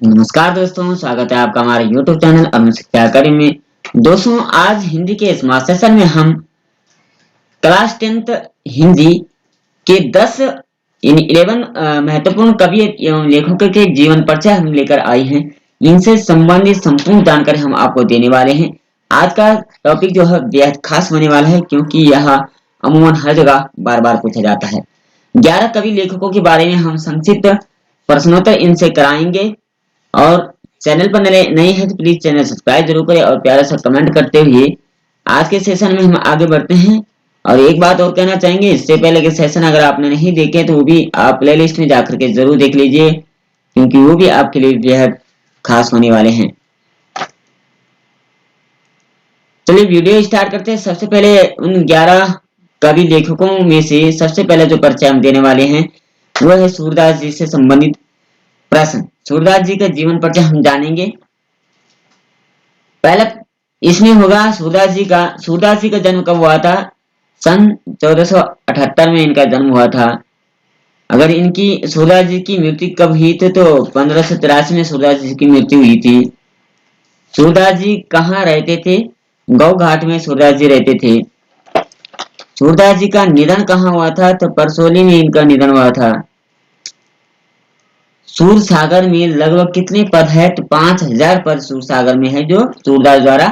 नमस्कार दोस्तों, स्वागत है आपका हमारे YouTube चैनल अरुण शिक्षा अकादमी में। दोस्तों, आज हिंदी के इस सेशन में हम क्लास 10th हिंदी के 10 इन 11 महत्वपूर्ण कवि एवं लेखकों के जीवन परिचय हम लेकर आए हैं। इनसे संबंधित संपूर्ण जानकारी हम आपको देने वाले हैं। आज का टॉपिक जो है बेहद खास होने वाला है, क्योंकि यह अमूमन हर जगह बार बार पूछा जाता है। 11 कवि लेखकों के बारे में हम संक्षिप्त प्रश्नोत्तर इनसे कराएंगे। और चैनल पर नए हैं तो प्लीज चैनल सब्सक्राइब जरूर करें और प्यारा सा कमेंट करते हुए आज के सेशन में हम आगे बढ़ते हैं। और एक बात और कहना चाहेंगे, इससे पहले के सेशन अगर आपने नहीं देखे तो वो भी आप प्लेलिस्ट में जाकर के जरूर देख लीजिए, क्योंकि वो भी आपके लिए बेहद खास होने वाले हैं। चलिए वीडियो स्टार्ट करते हैं। सबसे पहले उन 11 कवि लेखकों में से सबसे पहले जो परिचय हम देने वाले हैं वो है सूरदास जी से संबंधित प्रश्न। सूरदास जी का जीवन परिचय हम जानेंगे। पहला इसमें होगा सूरदास जी का जन्म कब हुआ था। सन 1478 में इनका जन्म हुआ था। अगर इनकी सूरदास जी की मृत्यु कब हुई थी तो 1583 में सूरदास जी की मृत्यु हुई थी। सूरदास जी कहाँ रहते थे? गौ घाट में सूरदास जी रहते थे। सूरदास जी का निधन कहाँ हुआ था? तो परसोली में इनका निधन हुआ था। सूर सागर में लगभग कितने पद है? तो 5000 पद सूर सागर में है, जो सूरदास द्वारा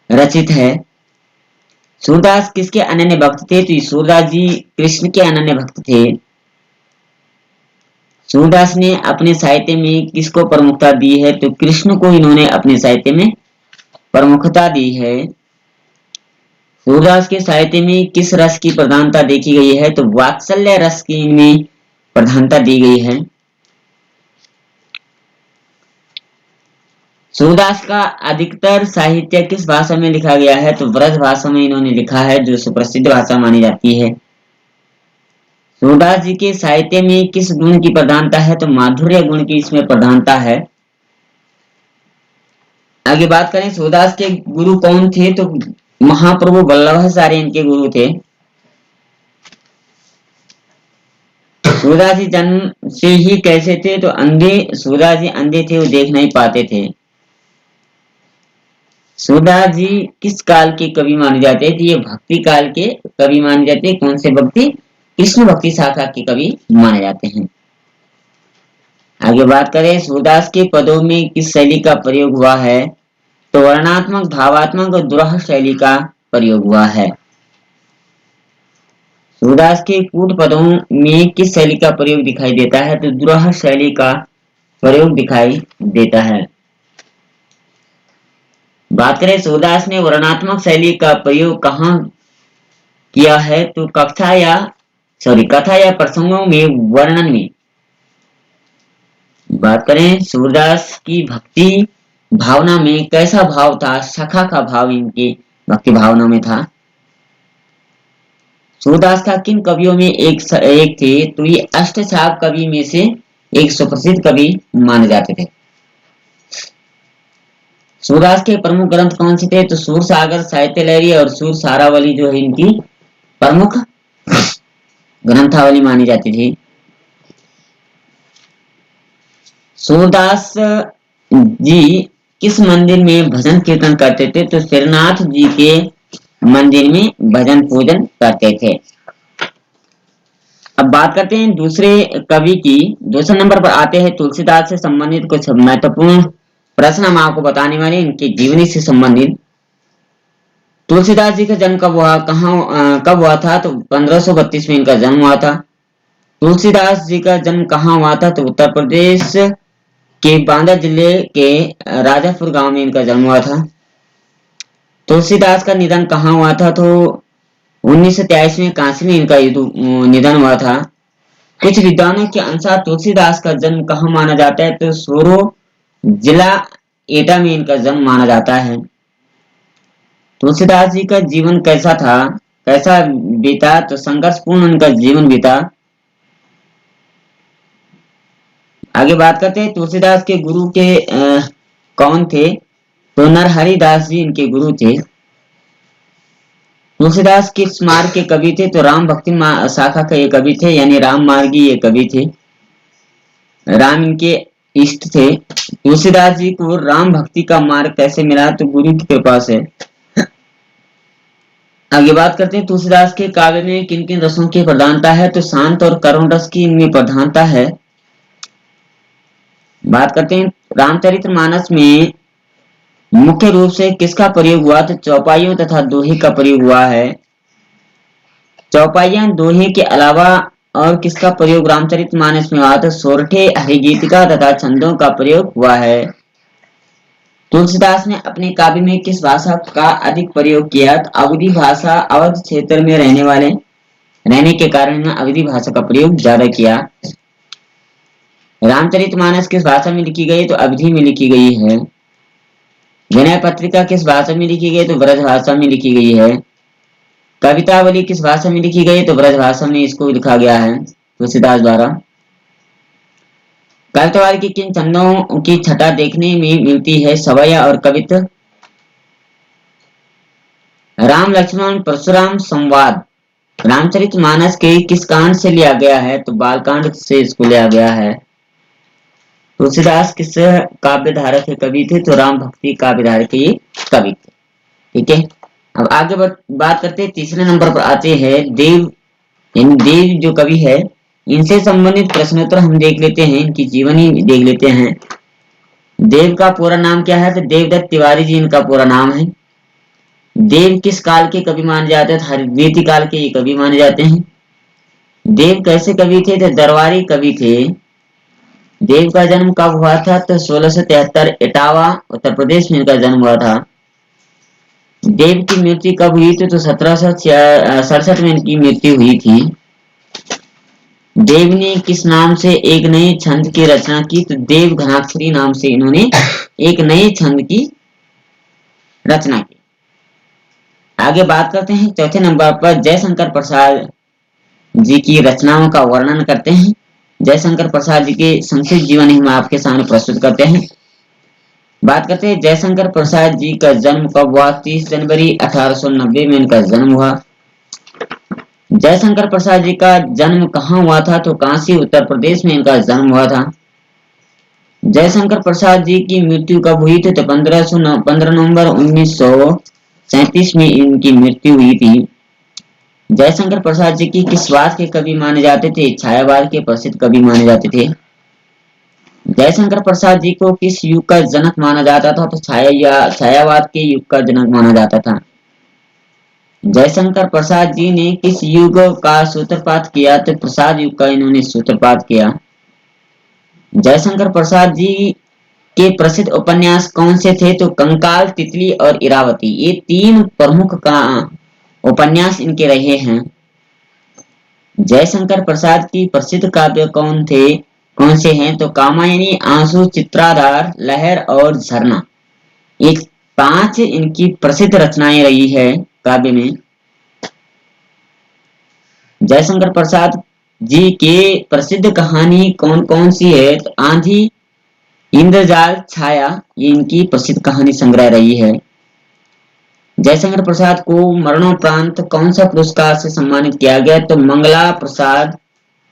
रचित है। सूरदास किसके अनन्य भक्त थे? तो सूरदास जी कृष्ण के अनन्य भक्त थे। सूरदास ने अपने साहित्य में किसको प्रमुखता दी है? तो कृष्ण को इन्होंने अपने साहित्य में प्रमुखता दी है। सूरदास के साहित्य में किस रस की प्रधानता देखी गई है? तो वात्सल्य रस की इनमें प्रधानता दी गई है। सूरदास का अधिकतर साहित्य किस भाषा में लिखा गया है? तो ब्रज भाषा में इन्होंने लिखा है, जो सुप्रसिद्ध भाषा मानी जाती है। सूरदास जी के साहित्य में किस गुण की प्रधानता है? तो माधुर्य गुण की इसमें प्रधानता है। आगे बात करें, सूरदास के गुरु कौन थे? तो महाप्रभु वल्लभाचार्य इनके गुरु थे। सूरदास जी जन्म से ही कैसे थे? तो अंधे, सूरदास जी अंधे थे, वो देख नहीं पाते थे। सूरदास जी किस काल के कवि माने जाते हैं? तो ये भक्ति काल के कवि माने जाते हैं। कौन से भक्ति? कृष्ण भक्ति शाखा के कवि माने जाते हैं। आगे बात करें, सूरदास के पदों में किस शैली का प्रयोग हुआ है? तो वर्णनात्मक, भावात्मक और दुरह शैली का प्रयोग हुआ है। सूरदास के कूट पदों में किस शैली का प्रयोग दिखाई देता है? तो दुरह शैली का प्रयोग दिखाई देता है। बात करें, सूरदास ने वर्णनात्मक शैली का प्रयोग कहाँ किया है? तो कथा या प्रसंगों में, वर्णन में। बात करें, सूरदास की भक्ति भावना में कैसा भाव था? सखा का भाव इनकी भक्ति भावना में था। सूरदास का किन कवियों में एक थे? तो ये अष्टछाप कवि में से एक सुप्रसिद्ध कवि माने जाते थे। सूरदास के प्रमुख ग्रंथ कौन से थे? तो सूर सागर, साहित्य लहरी और सूर सारावली जो है इनकी प्रमुख ग्रंथावली मानी जाती थी। सूरदास जी किस मंदिर में भजन कीर्तन करते थे? तो श्रीनाथ जी के मंदिर में भजन पूजन करते थे। अब बात करते हैं दूसरे कवि की। दूसरे नंबर पर आते हैं तुलसीदास से संबंधित कुछ महत्वपूर्ण प्रश्न हम आपको बताने वाले हैं, इनकी जीवनी से संबंधित। तुलसीदास जी का जन्म कब हुआ था? तो 1532 में इनका जन्म हुआ था। तुलसीदास जी का जन्म कहाँ हुआ था? तो उत्तर प्रदेश के बांदा जिले के राजापुर गांव में इनका जन्म हुआ था। तुलसीदास का निधन कहाँ हुआ था? तो 1923 में काशी में इनका निधन हुआ था। कुछ विद्वानों के अनुसार तुलसीदास का जन्म कहाँ माना जाता है? तो सोरो जिला एटा में इनका जन्म माना जाता है। तुलसीदास जी का जीवन कैसा था, कैसा बीता? तो संघर्षपूर्ण उनका जीवन बीता। आगे बात करते हैं, तुलसीदास के गुरु कौन थे? तो नरहरि दास जी इनके गुरु थे। तुलसीदास किस मार्ग के कवि थे? तो राम भक्ति शाखा के ये कवि थे, यानी राम मार्गी ये कवि थे। राम इनके इष्ट थे। तुलसीदास जी को राम भक्ति का मार्ग कैसे मिला, तो गुरु की कृपा से। आगे बात करते हैं तुलसीदास के काव्य में किन किन रसों की प्रधानता है, तो शांत और करुण रस की इनमें प्रधानता है। बात करते हैं रामचरितमानस में मुख्य रूप से किसका प्रयोग हुआ, तो चौपाइयों तथा दोहे का प्रयोग हुआ है। चौपाइयां दोहे के अलावा और किसका प्रयोग रामचरितमानस में हुआ, तो सोरठे हरिगीतिका तथा छंदों का प्रयोग हुआ है। तुलसीदास ने अपने काव्य में किस भाषा का अधिक प्रयोग किया, तो अवधी भाषा। अवध क्षेत्र में रहने के कारण अवधी भाषा का प्रयोग ज्यादा किया। रामचरितमानस किस भाषा में लिखी गई, तो अवधी में लिखी गई है। विनय पत्रिका किस भाषा में लिखी गई, तो ब्रज भाषा में लिखी गई है। कवितावली किस भाषा में लिखी गई, तो ब्रज भाषा में इसको लिखा गया है तुलसीदास द्वारा। कवितावाली की किन छंदों की छटा देखने में मिलती है, सवैया और कवित्व। राम लक्ष्मण परशुराम संवाद रामचरितमानस के किस कांड से लिया गया है, तो बालकांड से इसको लिया गया है। तुलसीदास किस काव्य धारा के कवि थे, तो राम भक्ति काव्य धारा के कवि थे। ठीक है, अब आगे बात करते हैं। तीसरे नंबर पर आते हैं देव, यानी देव जो कवि है, इनसे संबंधित प्रश्नोत्तर हम देख लेते हैं, इनकी जीवनी देख लेते हैं। देव का पूरा नाम क्या है, तो देवदत्त तिवारी जी इनका पूरा नाम है। देव किस काल के कवि माने जाते हैं, हरिद्वेदी काल के ये कवि माने जाते हैं। देव कैसे कवि थे, तो दरबारी कवि थे। देव का जन्म कब हुआ था, तो 1673 इटावा उत्तर प्रदेश में इनका जन्म हुआ था। देव की मृत्यु कब हुई थी, तो 1767 में इनकी मृत्यु हुई थी। देव ने किस नाम से एक नए छंद की रचना की, तो देव घनाक्षरी नाम से इन्होंने एक नए छंद की रचना की। आगे बात करते हैं चौथे नंबर पर जयशंकर प्रसाद जी की रचनाओं का वर्णन करते हैं। जयशंकर प्रसाद जी के संक्षिप्त जीवनी हम आपके सामने प्रस्तुत करते हैं। बात करते हैं जयशंकर प्रसाद जी का जन्म कब हुआ, 30 जनवरी 1890 में इनका जन्म हुआ। जयशंकर प्रसाद जी का जन्म कहाँ हुआ था, तो काशी उत्तर प्रदेश में इनका जन्म हुआ था। जयशंकर प्रसाद जी की मृत्यु कब हुई थी, तो 15 नवंबर 1937 में इनकी मृत्यु हुई थी। जयशंकर प्रसाद जी की किस वाद के कवि माने जाते थे, छायावाद के प्रसिद्ध कवि माने जाते थे। जयशंकर प्रसाद जी को किस युग का जनक माना जाता था, तो छायावाद के युग का जनक माना जाता था। जयशंकर प्रसाद जी ने किस युग का सूत्रपात किया, तो प्रसाद युग का इन्होंने सूत्रपात किया। जयशंकर प्रसाद जी के प्रसिद्ध उपन्यास कौन से थे, तो कंकाल, तितली और इरावती, ये तीन प्रमुख का उपन्यास इनके रहे हैं। जयशंकर प्रसाद की प्रसिद्ध काव्य कौन से हैं, तो कामायनी, आंसू, चित्राधार, लहर और झरना, ये 5 इनकी प्रसिद्ध रचनाएं रही है काव्य में। जयशंकर प्रसाद जी के प्रसिद्ध कहानी कौन कौन सी है, तो आंधी, इंद्रजाल, छाया, ये इनकी प्रसिद्ध कहानी संग्रह रही है। जयशंकर प्रसाद को मरणोपरांत कौन सा पुरस्कार से सम्मानित किया गया, तो मंगला प्रसाद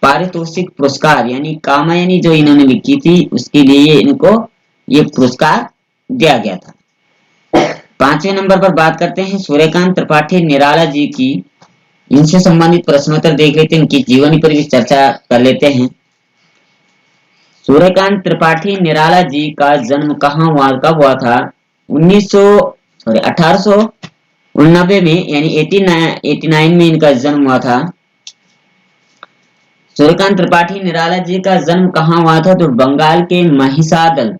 पारितोषिक पुरस्कार, यानी कामायनी जो इन्होंने लिखी थी उसके लिए इनको ये पुरस्कार दिया गया था। 5वें नंबर पर बात करते हैं सूर्यकांत त्रिपाठी निराला जी की। इनसे संबंधित प्रश्नोत्तर देख लेते हैं, इनकी जीवनी पर भी चर्चा कर लेते हैं। सूर्यकांत त्रिपाठी निराला जी का जन्म कब हुआ था, 1889 में, यानी 89 में इनका जन्म हुआ था। सूर्यकांत त्रिपाठी निराला जी का जन्म कहाँ हुआ था, तो बंगाल के महिसादल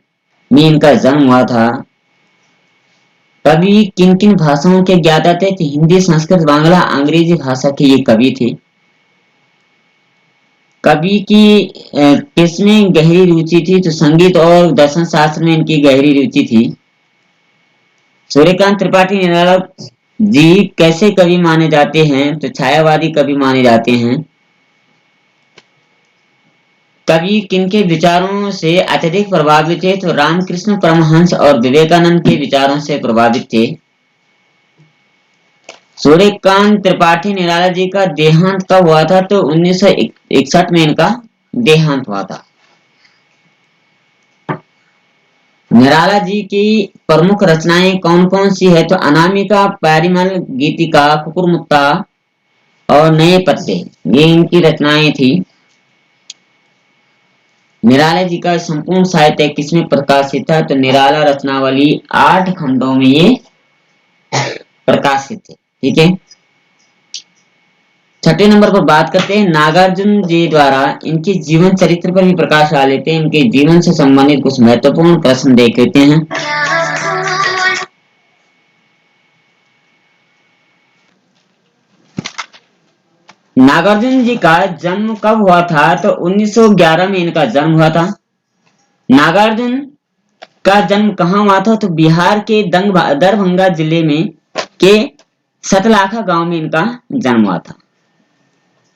में इनका जन्म हुआ था। कवि किन किन भाषाओं के ज्ञाता थे, तो हिंदी, संस्कृत, बांग्ला, अंग्रेजी भाषा के ये कवि थे। कवि की किसमें गहरी रुचि थी, तो संगीत और दर्शन शास्त्र में इनकी गहरी रुचि थी। सूर्यकांत त्रिपाठी निराला जी कैसे कवि माने जाते हैं, तो छायावादी कवि माने जाते हैं। कवि किनके विचारों से अत्यधिक प्रभावित थे, तो रामकृष्ण परमहंस और विवेकानंद के विचारों से प्रभावित थे। सूर्यकांत त्रिपाठी निराला जी का देहांत कब हुआ था, तो 1961 में इनका देहांत हुआ था। निराला जी की प्रमुख रचनाएं कौन कौन सी है? तो अनामिका, प्यारीमल, गीतिका, कुकुरमुत्ता और नए पत्ते, ये इनकी रचनाएं थी। निराला जी का संपूर्ण साहित्य किसमें प्रकाशित है? तो निराला रचनावली 8 खंडों में ये प्रकाशित है। ठीक है। छठे नंबर पर बात करते हैं नागार्जुन जी द्वारा इनके जीवन चरित्र पर भी प्रकाश डाल लेते हैं। इनके जीवन से संबंधित कुछ महत्वपूर्ण प्रश्न देख लेते हैं। नागार्जुन जी का जन्म कब हुआ था? तो 1911 में इनका जन्म हुआ था। नागार्जुन का जन्म कहाँ हुआ था? तो बिहार के दरभंगा जिले में के सतलाखा गांव में इनका जन्म हुआ था।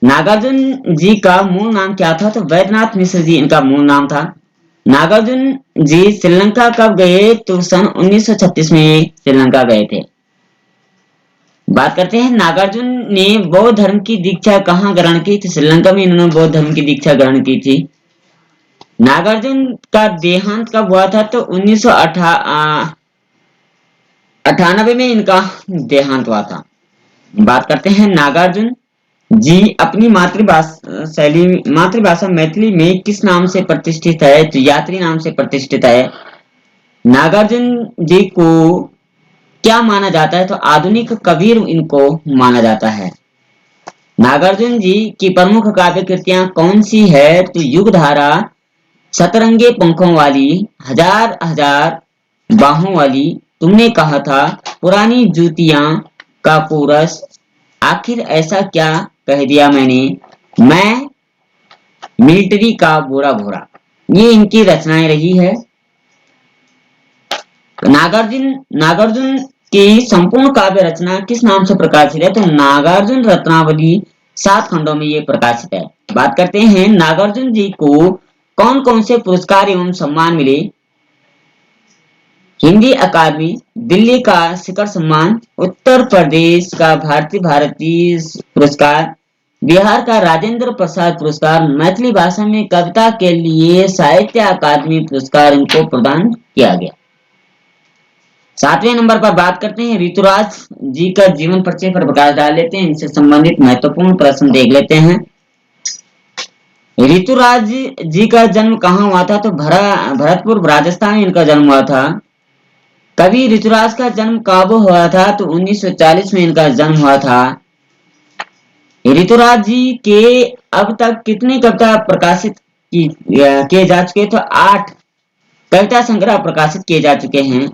नागार्जुन जी का मूल नाम क्या था? तो वैद्यनाथ मिश्र जी इनका मूल नाम था। नागार्जुन जी श्रीलंका कब गए? तो सन 1936 में श्रीलंका गए थे। बात करते हैं नागार्जुन ने बौद्ध धर्म की दीक्षा कहाँ ग्रहण की थी? श्रीलंका में इन्होंने बौद्ध धर्म की दीक्षा ग्रहण की थी। नागार्जुन का देहांत कब हुआ था? तो 1998 में इनका देहांत हुआ था। बात करते हैं नागार्जुन जी अपनी मातृभाषा मैथिली में किस नाम से प्रतिष्ठित है? तो यात्री नाम से प्रतिष्ठित है। नागार्जुन जी को क्या माना जाता है? तो आधुनिक कबीर इनको माना जाता है। नागार्जुन जी की प्रमुख काव्य कृतियां कौन सी है? तो युगधारा, सतरंगे पंखों वाली, हजार हजार बाहों वाली, तुमने कहा था, पुरानी जूतियां का कोरस, आखिर ऐसा क्या कह दिया मैंने, मैं मिलिट्री का बोरा भोरा, ये इनकी रचनाएं रही है। नागार्जुन नागार्जुन की संपूर्ण काव्य रचना किस नाम से प्रकाशित है? तो नागार्जुन रत्नावली 7 खंडों में ये प्रकाशित है। बात करते हैं नागार्जुन जी को कौन कौन से पुरस्कार एवं सम्मान मिले? हिंदी अकादमी, दिल्ली का शिखर सम्मान, उत्तर प्रदेश का भारतीय पुरस्कार, बिहार का राजेंद्र प्रसाद पुरस्कार, मैथिली भाषा में कविता के लिए साहित्य अकादमी पुरस्कार इनको प्रदान किया गया। 7वें नंबर पर बात करते हैं ऋतुराज जी का जीवन परिचय पर प्रकाश डाल लेते हैं। इनसे संबंधित महत्वपूर्ण प्रश्न देख लेते हैं। ऋतुराज जी का जन्म कहाँ हुआ था? तो भरतपुर राजस्थान में इनका जन्म हुआ था। कवि ऋतुराज का जन्म कब हुआ था? तो 1940 में इनका जन्म हुआ था। ऋतुराज जी के अब तक कितनी कविता प्रकाशित किए जा चुके? तो 8 कविता संग्रह प्रकाशित किए जा चुके हैं।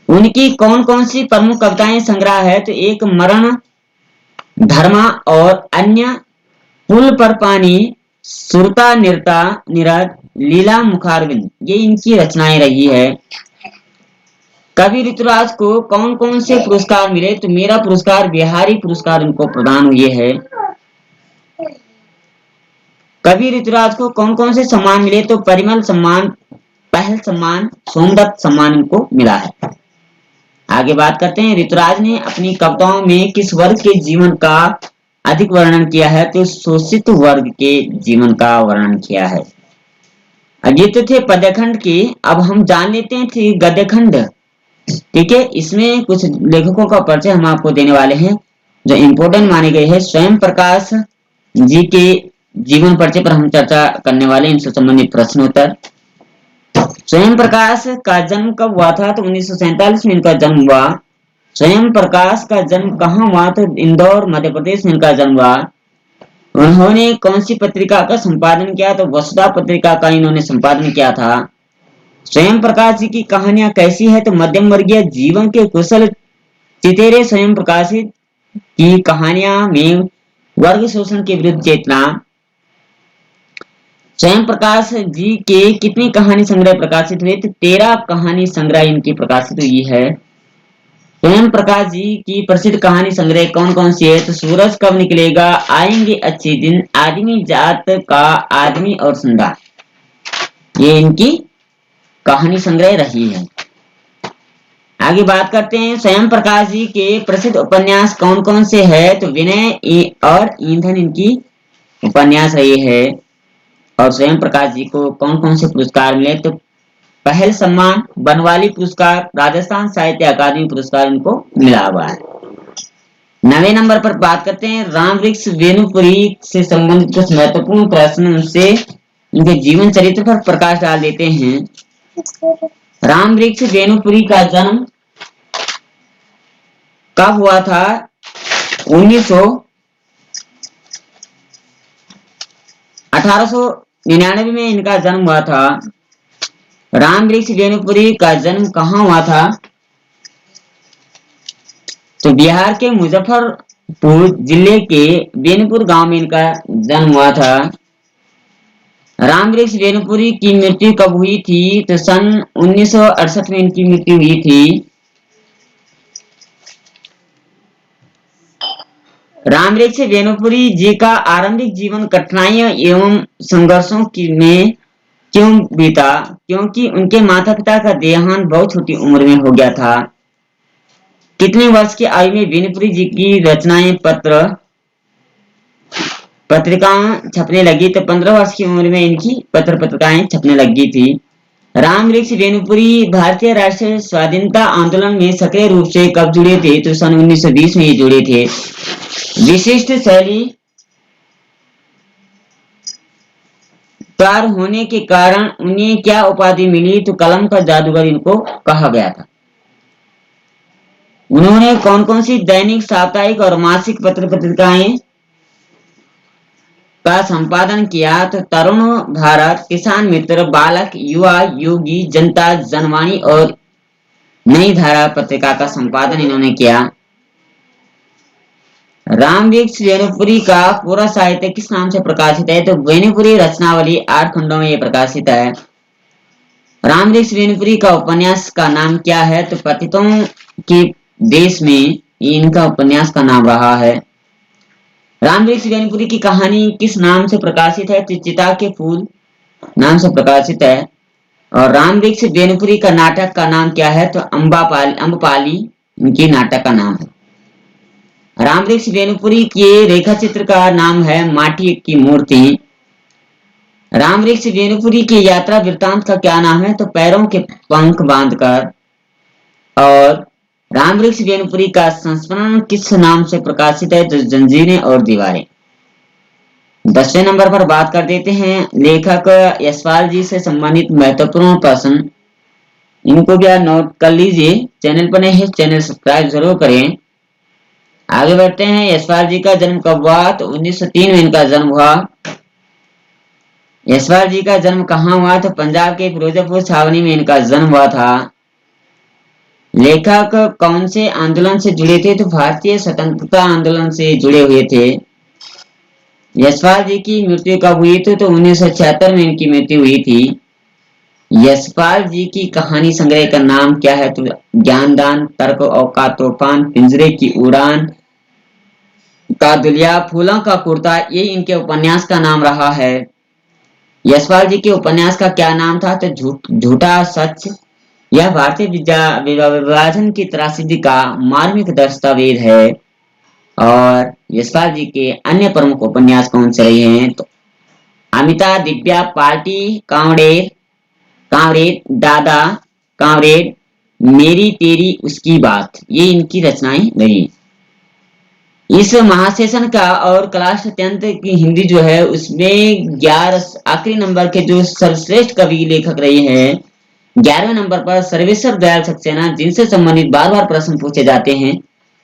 उनकी कौन कौन सी प्रमुख कविताएं संग्रह है? तो एक मरण, धर्मा और अन्य, पुल पर पानी, सुरता निरता निरत, लीला मुखारविंद, ये इनकी रचनाएं रही है। कवि ऋतुराज को कौन कौन से पुरस्कार मिले? तो मेरा पुरस्कार, बिहारी पुरस्कार इनको प्रदान हुए है। कवि ऋतुराज को कौन कौन से सम्मान मिले? तो परिमल सम्मान, पहल सम्मान, सोमदत्त सम्मान इनको मिला है। आगे बात करते हैं ऋतुराज ने अपनी कविताओं में किस वर्ग के जीवन का अधिक वर्णन किया है? तो शोषित वर्ग के जीवन का वर्णन किया है। ये तो थे पद्यखंड के। अब हम जान लेते हैं गद्यखंड। ठीक है, इसमें कुछ लेखकों का परिचय हम आपको देने वाले हैं जो इम्पोर्टेंट माने गए हैं। स्वयं प्रकाश जी के जीवन परिचय पर हम चर्चा करने वाले हैं, इनसे संबंधित प्रश्नोत्तर। स्वयं प्रकाश का जन्म कब हुआ था? तो 1947 में इनका जन्म हुआ। स्वयं प्रकाश का जन्म कहाँ हुआ? तो इंदौर मध्य प्रदेश में इनका जन्म हुआ। उन्होंने कौन सी पत्रिका का संपादन किया? तो वसुधा पत्रिका का इन्होंने संपादन किया था। स्वयं प्रकाश जी की कहानियां कैसी है? तो मध्यम वर्गीय जीवन के कुशल चितेरे स्वयं प्रकाश की कहानियां में वर्ग शोषण के विरुद्ध चेतना। स्वयं प्रकाश जी के कितनी कहानी संग्रह प्रकाशित हुए? तो 13 कहानी संग्रह इनकी प्रकाशित हुई है। स्वयं प्रकाश जी की प्रसिद्ध कहानी संग्रह कौन कौन सी है? तो सूरज कब निकलेगा, आएंगे अच्छे दिन, आदमी जात का आदमी और संदा, ये इनकी कहानी संग्रह रही है। आगे बात करते हैं स्वयं प्रकाश जी के प्रसिद्ध उपन्यास कौन कौन से है? तो विनय और ईंधन इनकी उपन्यास रही है। और स्वयं प्रकाश जी को कौन कौन से पुरस्कार मिले? तो पहल सम्मान, बनवाली पुरस्कार, राजस्थान साहित्य अकादमी पुरस्कार इनको मिला हुआ है। 9वें नंबर पर बात करते हैं राम वृक्ष वेणुपुरी से संबंधित कुछ महत्वपूर्ण प्रश्न, उनसे उनके जीवन चरित्र पर प्रकाश डाल देते हैं। राम वृक्ष वेणुपुरी का जन्म कब हुआ था? 1899 में इनका जन्म हुआ था। राम वृक्ष वेणुपुरी का जन्म कहाँ हुआ था? तो बिहार के मुजफ्फरपुर जिले के बेनीपुर गांव में इनका जन्म हुआ था। राम वृक्ष वेणुपुरी की मृत्यु कब हुई थी? तो सन 1968 में इनकी मृत्यु हुई थी। राम वृक्ष वेणुपुरी जी का आरंभिक जीवन कठिनाइयों एवं संघर्षों में क्यों बीता? क्योंकि उनके माता पिता का देहांत बहुत छोटी उम्र में हो गया था। कितने वर्ष की आयु में वेणुपुरी जी की रचनाएं पत्रिकाएं छपने लगी? तो 15 वर्ष की उम्र में इनकी पत्रिकाएं छपने लगी थी। राम वृक्ष वेणुपुरी भारतीय राष्ट्रीय स्वाधीनता आंदोलन में सक्रिय रूप से कब जुड़े थे? तो सन 1920 में ये जुड़े थे। विशिष्ट शैली कार होने के कारण उन्हें क्या उपाधि मिली? तो कलम का जादूगर इनको कहा गया था। उन्होंने कौन कौन सी दैनिक, साप्ताहिक और मासिक पत्रिकाएं का संपादन किया? तो तरुण भारत, किसान मित्र, बालक, युवा, योगी, जनता, जनवाणी और नई धारा पत्रिका का संपादन इन्होंने किया। राम वृक्ष वेणुपुरी का पूरा साहित्य किस नाम से प्रकाशित है? तो वेणुपुरी रचनावली 8 खंडों में ये प्रकाशित है। राम वृक्ष वेणुपुरी का उपन्यास का नाम क्या है? तो पतितों के देश में इनका उपन्यास का नाम रहा है। राम वृक्ष वेणुपुरी की कहानी किस नाम से प्रकाशित है? तो चिता के फूल नाम से प्रकाशित है। और राम वृक्ष वेणुपुरी का नाटक का नाम क्या है? तो अम्बपाली इनकी नाटक का नाम है। राम वृक्ष वेणुपुरी के रेखा चित्र का नाम है माटी की मूर्ति। राम वृक्ष वेणुपुरी की यात्रा वृत्तांत का क्या नाम है? तो पैरों के पंख बांधकर। और राम वृक्ष वेणुपुरी का संस्मरण किस नाम से प्रकाशित है? तो जंजीरें और दीवारें। 10वें नंबर पर बात कर देते हैं लेखक यशपाल जी से संबंधित महत्वपूर्ण प्रश्न, इनको भी नोट कर लीजिए। चैनल पर नए हैं, चैनल सब्सक्राइब जरूर करें। आगे बढ़ते हैं। यशपाल जी का जन्म कब हुआ? तो 1903 में इनका जन्म हुआ। यशपाल जी का जन्म कहाँ हुआ? तो पंजाब के फिरोजपुर छावनी में इनका जन्म हुआ था। लेखक कौन से आंदोलन से जुड़े थे? तो भारतीय स्वतंत्रता आंदोलन से जुड़े हुए थे। यशपाल जी की मृत्यु कब हुई थी? तो 1976 में इनकी मृत्यु हुई थी। यशपाल जी की कहानी संग्रह का नाम क्या है? तो ज्ञानदान, तर्क का तूफान, पिंजरे की उड़ान, का दुलिया, फूलों का कुर्ता, ये इनके उपन्यास का नाम रहा है। यशपाल जी के उपन्यास का क्या नाम था? तो झूठा सच। यह भारतीय विभाजन की त्रासदी का मार्मिक दस्तावेज है। और यशपाल जी के अन्य प्रमुख उपन्यास कौन से रहे हैं? तो अमिता, दिव्या, पार्टी, कांवरेड, दादा, कांवरेड, मेरी तेरी उसकी बात, ये इनकी रचनाएं रही। इस महासेशन का और क्लास 10th की हिंदी जो है उसमें 11 आखिरी नंबर के जो सर्वश्रेष्ठ कवि लेखक रहे हैं, 11वें नंबर पर सर्वेश्वर दयाल सक्सेना, जिनसे संबंधित बार बार प्रश्न पूछे जाते हैं।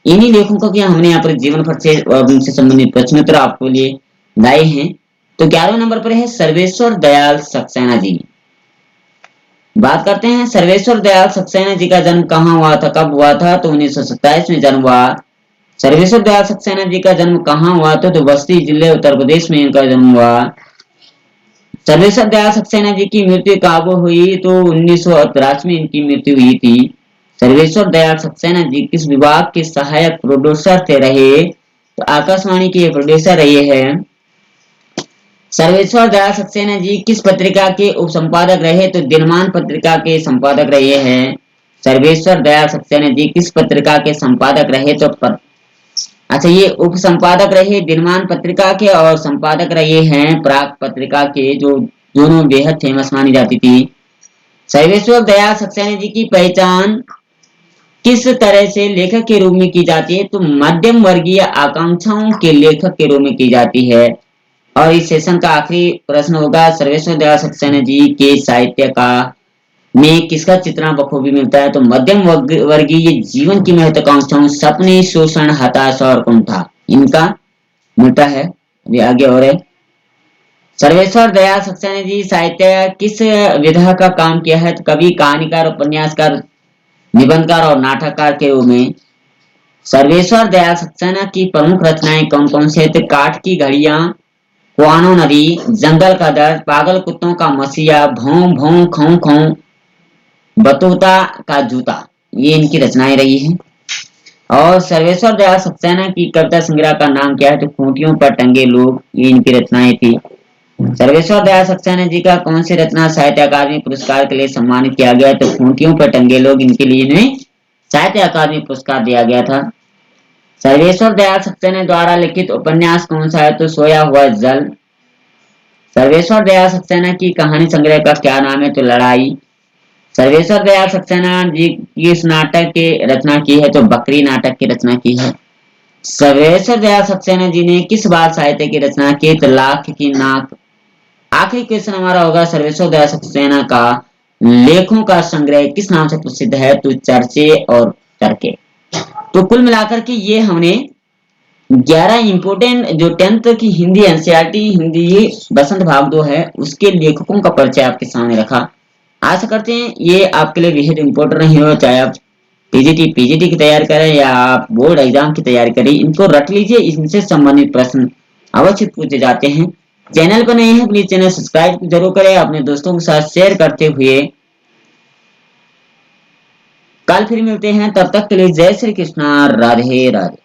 इन्हीं लेखकों के हमने यहाँ पर जीवन परिचय और उनसे संबंधित प्रश्नोत्तर आपको लिए लाए हैं। तो 11वें नंबर पर है सर्वेश्वर दयाल सक्सेना जी। बात करते हैं सर्वेश्वर दयाल सक्सेना जी का जन्म कहाँ हुआ था, कब हुआ था? तो 1927 में जन्म हुआ। सर्वेश्वर दयाल सक्सेना जी का जन्म कहाँ हुआ था? तो बस्ती जिले उत्तर प्रदेश में इनका जन्म हुआ। सर्वेश्वर दयाल सक्सेना जी की मृत्यु कब हुई? तो 1983 में इनकी मृत्यु हुई थी। सर्वेश्वर दयाल सक्सेना जी किस विभाग के सहायक प्रोड्यूसर थे रहे? तो आकाशवाणी के प्रोड्यूसर रहे हैं। सर्वेश्वर दयाल सक्सेना जी किस पत्रिका के उप संपादक रहे? तो दिनमान पत्रिका के संपादक रहे हैं। सर्वेश्वर दयाल सक्सेना जी किस पत्रिका के संपादक रहे? तो अच्छा, ये उप संपादक रहे दिनमान पत्रिका के और संपादक रहे हैं प्राग पत्रिका के, जो दोनों बेहद फेमस मानी जाती थी। सर्वेश्वर दयाल सक्सेना जी की पहचान किस तरह से लेखक के रूप में की जाती है? तो मध्यम वर्गीय आकांक्षाओं के लेखक के रूप में की जाती है। और इस सेशन का आखिरी प्रश्न होगा, सर्वेश्वर दयाल सक्सेना जी के साहित्य का में किसका चित्रण बखूबी मिलता है? तो मध्यम वर्गीय जीवन की महत्वाकांक्षाओं, सपने, शोषण, हताशा और कुंठा, इनका मिलता है। अभी आगे और है, सर्वेश्वर दयाल सक्सेना जी साहित्य किस विधा का काम किया है? तो कवि, कहानीकार, उपन्यासकार, निबंधकार और नाटककार के रूप में। सर्वेश्वर दयाल सक्सेना की प्रमुख रचनाएं कौन कौन से? तो काठ की घड़ियां, कुआनो नदी, जंगल का दर्द, पागल कुत्तों का मसीहा, भौं भौं खौं खौं, बतौता का जूता, ये इनकी रचनाएं रही हैं। और सर्वेश्वर दयाल सक्सेना की कविता संग्रह का नाम क्या है? तो खूंटियों पर टंगे लोग, ये इनकी रचनाएं थी। सर्वेश्वर दयाल सक्सेना जी का कौन सी रचना साहित्य अकादमी पुरस्कार के लिए सम्मानित किया गया? तो खूंटियों पर टंगे लोग, इनके लिए इन्हें साहित्य अकादमी पुरस्कार दिया गया था। सर्वेश्वर दयाल सक्सेना द्वारा लिखित उपन्यास कौन सा है? तो सोया हुआ जल। सर्वेश्वर दयाल सक्सेना की कहानी संग्रह का क्या नाम है? तो लड़ाई। सर्वेश्वर दयाल सक्सेना जी किस नाटक की रचना की है? तो बकरी नाटक की रचना की है। सर्वेश्वर दयाल सक्सेना जी ने किस बाल साहित्य की रचना की? तो लाख की नाक। आखिरी क्वेश्चन हमारा होगा, सर्वेश्वर दयाल सक्सेना का लेखों का संग्रह किस नाम से प्रसिद्ध है? तो चर्चे और तर्के। तो कुल मिलाकर के ये हमने 11 इंपोर्टेंट जो 10th की हिंदी एनसीईआरटी हिंदी बसंत भाग 2 है, उसके लेखकों का परिचय आपके सामने रखा। आशा करते हैं ये आपके लिए बेहद इंपॉर्टेंट नहीं हो, चाहे आप पीजीटी की तैयारी करें या आप बोर्ड एग्जाम की तैयारी करें, इनको रख लीजिए। इनसे संबंधित प्रश्न अवश्य पूछे जाते हैं। चैनल पर नए हैं प्लीज चैनल सब्सक्राइब जरूर करें, अपने दोस्तों के साथ शेयर करते हुए। कल फिर मिलते हैं, तब तक के लिए जय श्री कृष्णा, राधे राधे।